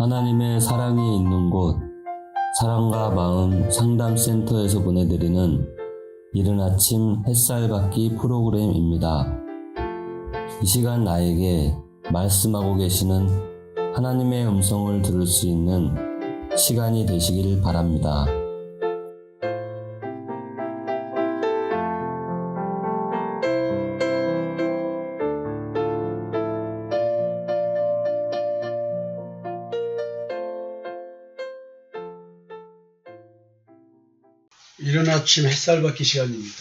하나님의 사랑이 있는 곳 사랑과 마음 상담센터에서 보내드리는 이른 아침 햇살 받기 프로그램입니다. 이 시간 나에게 말씀하고 계시는 하나님의 음성을 들을 수 있는 시간이 되시길 바랍니다. 이른 아침 햇살 받기 시간입니다.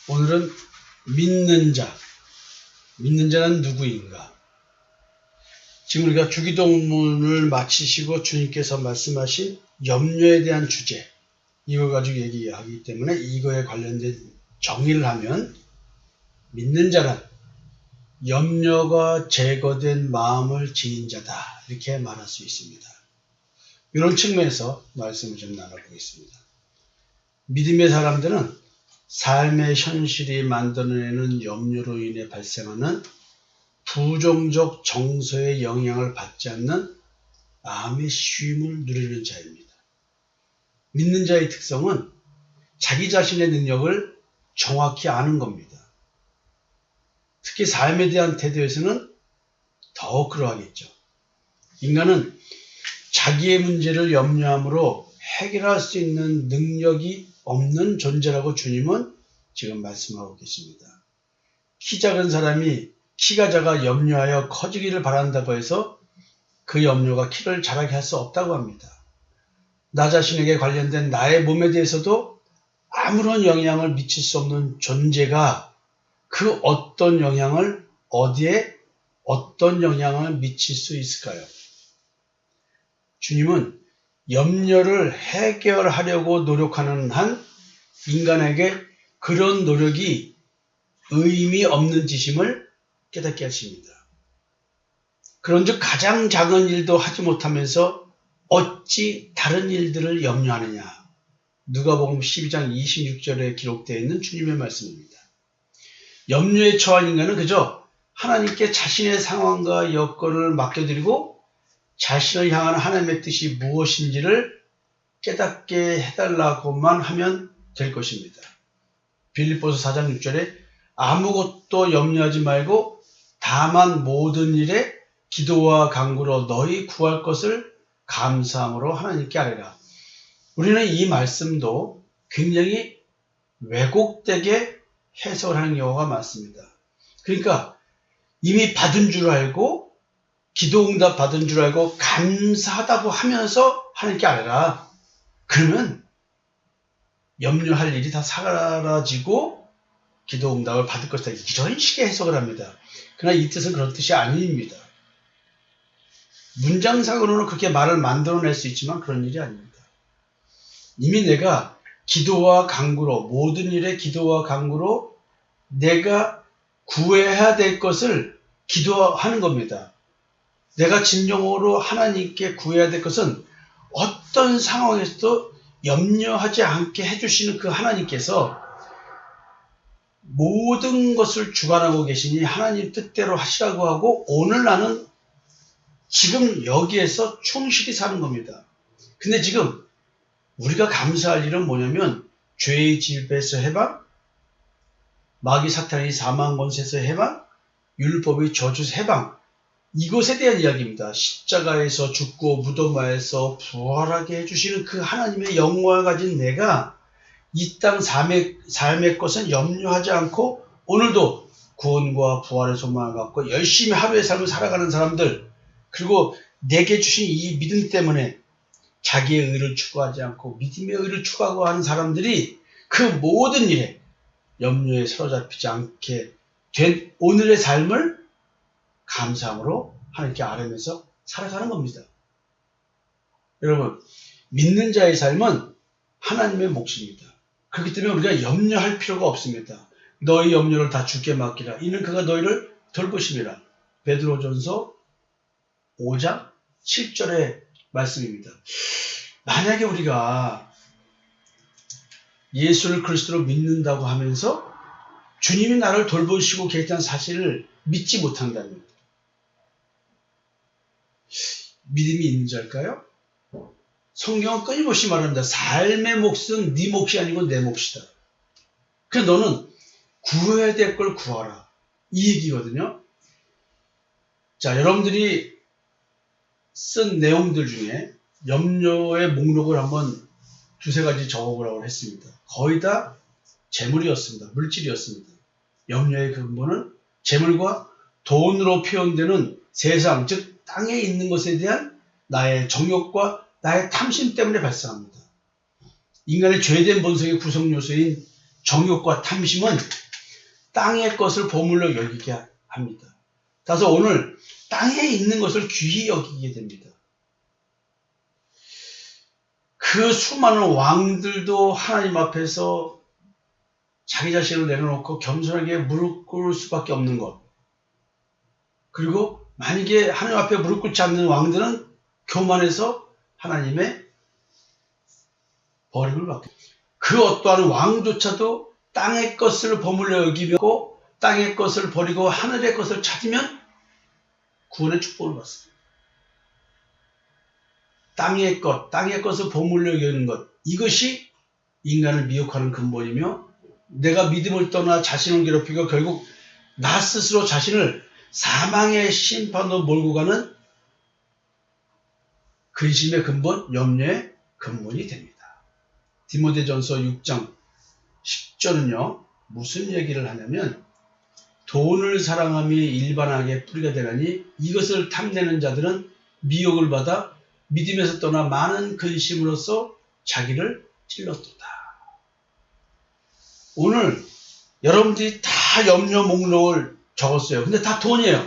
오늘은 믿는 자, 믿는 자는 누구인가? 지금 우리가 주기도문을 마치시고 주님께서 말씀하신 염려에 대한 주제, 이거 가지고 얘기하기 때문에 이거에 관련된 정의를 하면 믿는 자는 염려가 제거된 마음을 지닌 자다, 이렇게 말할 수 있습니다. 이런 측면에서 말씀을 좀 나눠보겠습니다. 믿음의 사람들은 삶의 현실이 만들어내는 염려로 인해 발생하는 부정적 정서의 영향을 받지 않는 마음의 쉼을 누리는 자입니다. 믿는 자의 특성은 자기 자신의 능력을 정확히 아는 겁니다. 특히 삶에 대한 태도에서는 더 그러하겠죠. 인간은 자기의 문제를 염려함으로 해결할 수 있는 능력이 없는 존재라고 주님은 지금 말씀하고 계십니다. 키 작은 사람이 키가 작아 염려하여 커지기를 바란다고 해서 그 염려가 키를 자라게 할 수 없다고 합니다. 나 자신에게 관련된 나의 몸에 대해서도 아무런 영향을 미칠 수 없는 존재가 그 어떤 영향을 어디에 어떤 영향을 미칠 수 있을까요? 주님은 염려를 해결하려고 노력하는 한 인간에게 그런 노력이 의미 없는 짓임을 깨닫게 하십니다. 그런즉 가장 작은 일도 하지 못하면서 어찌 다른 일들을 염려하느냐. 누가복음 12장 26절에 기록되어 있는 주님의 말씀입니다. 염려에 처한 인간은 그저 하나님께 자신의 상황과 여건을 맡겨드리고 자신을 향한 하나님의 뜻이 무엇인지를 깨닫게 해달라고만 하면 될 것입니다. 빌립보서 4장 6절에 아무것도 염려하지 말고 다만 모든 일에 기도와 간구로 너희 구할 것을 감사함으로 하나님께 아뢰라. 우리는 이 말씀도 굉장히 왜곡되게 해석을 하는 경우가 많습니다. 그러니까 이미 받은 줄 알고 기도응답 받은 줄 알고 감사하다고 하면서 하나님께 아뢰라. 그러면 염려할 일이 다 사라지고 기도응답을 받을 것이다. 이런 식의 해석을 합니다. 그러나 이 뜻은 그런 뜻이 아닙니다. 문장상으로는 그렇게 말을 만들어낼 수 있지만 그런 일이 아닙니다. 이미 내가 기도와 간구로 모든 일에 기도와 간구로 내가 구해야 될 것을 기도하는 겁니다. 내가 진정으로 하나님께 구해야 될 것은 어떤 상황에서도 염려하지 않게 해주시는 그 하나님께서 모든 것을 주관하고 계시니 하나님 뜻대로 하시라고 하고 오늘 나는 지금 여기에서 충실히 사는 겁니다. 근데 지금 우리가 감사할 일은 뭐냐면 죄의 질배에서 해방, 마귀 사탄의 사망 권세에서 해방, 율법의 저주에서 해방, 이것에 대한 이야기입니다. 십자가에서 죽고 무덤에서 부활하게 해주시는 그 하나님의 영광을 가진 내가 이 땅 삶의 것은 염려하지 않고 오늘도 구원과 부활의 소망을 갖고 열심히 하루의 삶을 살아가는 사람들, 그리고 내게 주신 이 믿음 때문에 자기의 의를 추구하지 않고 믿음의 의를 추구하고 하는 사람들이 그 모든 일에 염려에 사로잡히지 않게 된 오늘의 삶을 감사함으로 하나님께 아뢰면서 살아가는 겁니다. 여러분, 믿는 자의 삶은 하나님의 몫입니다. 그렇기 때문에 우리가 염려할 필요가 없습니다. 너희 염려를 다 주께 맡기라. 이는 그가 너희를 돌보심이라. 베드로전서 5장 7절의 말씀입니다. 만약에 우리가 예수를 그리스도로 믿는다고 하면서 주님이 나를 돌보시고 계시다는 사실을 믿지 못한다면 믿음이 있는 자일까요? 성경은 끊임없이 말합니다. 삶의 몫은 네 몫이 아니고 내 몫이다. 그래서 너는 구해야 될 걸 구하라. 이 얘기거든요. 자, 여러분들이 쓴 내용들 중에 염려의 목록을 한번 두세 가지 적어보라고 했습니다. 거의 다 재물이었습니다. 물질이었습니다. 염려의 근본은 재물과 돈으로 표현되는 세상, 즉 땅에 있는 것에 대한 나의 정욕과 나의 탐심 때문에 발생합니다. 인간의 죄된 본성의 구성 요소인 정욕과 탐심은 땅의 것을 보물로 여기게 합니다. 따라서 오늘 땅에 있는 것을 귀히 여기게 됩니다. 그 수많은 왕들도 하나님 앞에서 자기 자신을 내려놓고 겸손하게 무릎 꿇을 수밖에 없는 것. 그리고 만약에 하나님 앞에 무릎 꿇지 않는 왕들은 교만해서 하나님의 버림을 받게 됩니다. 그 어떠한 왕조차도 땅의 것을 버물려 여기며 땅의 것을 버리고 하늘의 것을 찾으면 구원의 축복을 받습니다. 땅의 것을 버물려 여기는 것, 이것이 인간을 미혹하는 근본이며 내가 믿음을 떠나 자신을 괴롭히고 결국 나 스스로 자신을 사망의 심판으로 몰고 가는 근심의 근본, 염려의 근본이 됩니다. 디모데전서 6장 10절은요. 무슨 얘기를 하냐면 돈을 사랑함이 일반하게 뿌리가 되나니 이것을 탐내는 자들은 미혹을 받아 믿음에서 떠나 많은 근심으로써 자기를 찔렀도다. 오늘 여러분들이 다 염려 목록을 적었어요. 근데 다 돈이에요.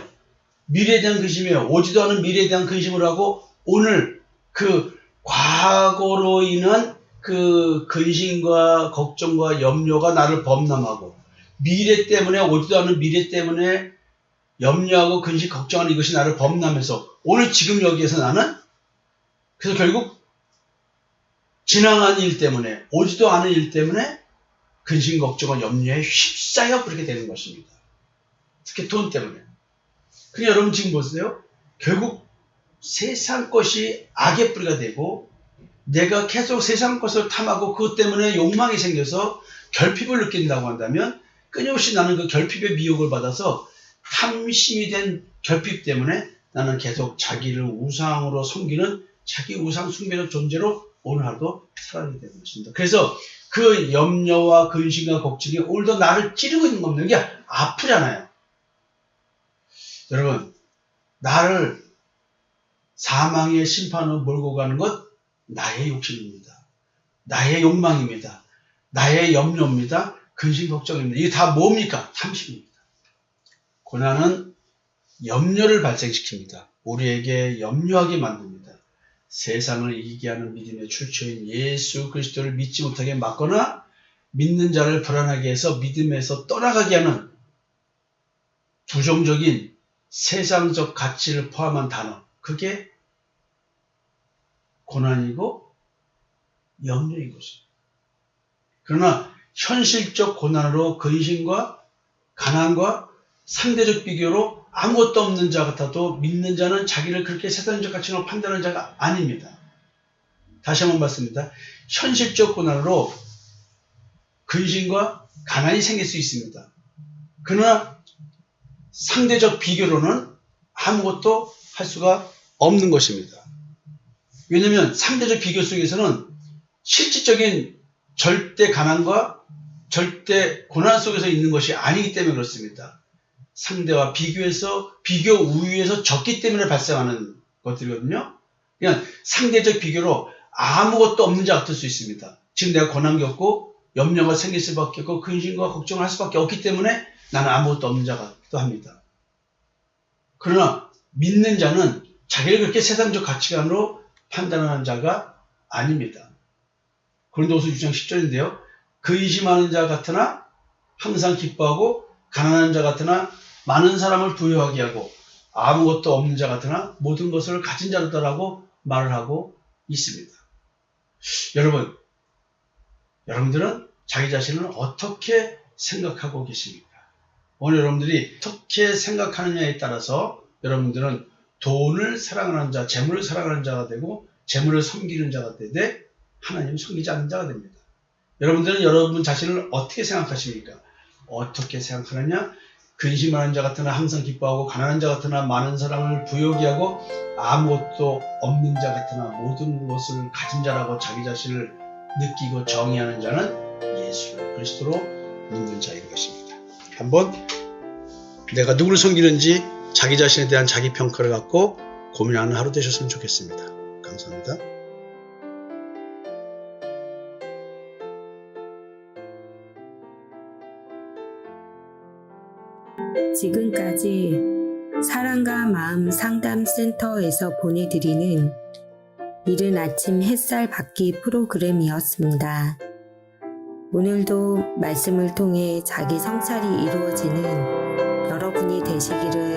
미래에 대한 근심이에요. 오지도 않은 미래에 대한 근심을 하고 오늘 그 과거로 인한 그 근심과 걱정과 염려가 나를 범람하고 미래 때문에 오지도 않은 미래 때문에 염려하고 근심 걱정하는 이것이 나를 범람해서 오늘 지금 여기에서 나는 그래서 결국 지나간 일 때문에 오지도 않은 일 때문에 근심 걱정과 염려에 휩싸여 그렇게 되는 것입니다. 특히 돈 때문에. 그러니까 여러분 지금 보세요. 결국 세상 것이 악의 뿌리가 되고 내가 계속 세상 것을 탐하고 그것 때문에 욕망이 생겨서 결핍을 느낀다고 한다면 끊임없이 나는 그 결핍의 미혹을 받아서 탐심이 된 결핍 때문에 나는 계속 자기를 우상으로 섬기는 자기 우상 숭배적 존재로 오늘 하루도 살아가게 되는 것입니다. 그래서 그 염려와 근심과 걱정이 오늘도 나를 찌르고 있는 겁니다. 이게 아프잖아요. 여러분, 나를 사망의 심판으로 몰고 가는 것 나의 욕심입니다. 나의 욕망입니다. 나의 염려입니다. 근심 걱정입니다. 이게 다 뭡니까? 탐심입니다. 고난은 염려를 발생시킵니다. 우리에게 염려하게 만듭니다. 세상을 이기게 하는 믿음의 출처인 예수 그리스도를 믿지 못하게 막거나 믿는 자를 불안하게 해서 믿음에서 떠나가게 하는 부정적인 세상적 가치를 포함한 단어, 그게 고난이고 염려인 것입니다. 그러나 현실적 고난으로 근심과 가난과 상대적 비교로 아무것도 없는 자 같아도 믿는 자는 자기를 그렇게 세상적 가치로 판단하는 자가 아닙니다. 다시 한번 말씀드립니다. 현실적 고난으로 근심과 가난이 생길 수 있습니다. 그러나 상대적 비교로는 아무것도 할 수가 없는 것입니다. 왜냐하면 상대적 비교 속에서는 실질적인 절대 가난과 절대 고난 속에서 있는 것이 아니기 때문에 그렇습니다. 상대와 비교해서 비교 우위에서 졌기 때문에 발생하는 것들이거든요. 그냥 상대적 비교로 아무것도 없는 자 같을 수 있습니다. 지금 내가 고난 겪고 염려가 생길 수밖에 없고 근심과 걱정을 할 수밖에 없기 때문에 나는 아무것도 없는 자 같기도 합니다. 그러나 믿는 자는 자기를 그렇게 세상적 가치관으로 판단하는 자가 아닙니다. 고린도후서 6장 10절인데요. 근심하는 자 같으나 항상 기뻐하고 가난한 자 같으나 많은 사람을 부유하게 하고 아무것도 없는 자 같으나 모든 것을 가진 자로다라고 말을 하고 있습니다. 여러분들은 자기 자신을 어떻게 생각하고 계십니까? 오늘 여러분들이 어떻게 생각하느냐에 따라서 여러분들은 돈을 사랑하는 자, 재물을 사랑하는 자가 되고 재물을 섬기는 자가 되되 하나님을 섬기지 않는 자가 됩니다. 여러분들은 여러분 자신을 어떻게 생각하십니까? 어떻게 생각하느냐? 근심하는 자 같으나 항상 기뻐하고 가난한 자 같으나 많은 사랑을 부요기 하고 아무것도 없는 자 같으나 모든 것을 가진 자라고 자기 자신을 느끼고 정의하는 자는 예수 그리스도로 믿는 자인 것입니다. 한번 내가 누구를 섬기는지 자기 자신에 대한 자기 평가를 갖고 고민하는 하루 되셨으면 좋겠습니다. 감사합니다. 지금까지 사랑과 마음 상담센터에서 보내드리는 이른 아침 햇살 받기 프로그램이었습니다. 오늘도 말씀을 통해 자기 성찰이 이루어지는 여러분이 되시기를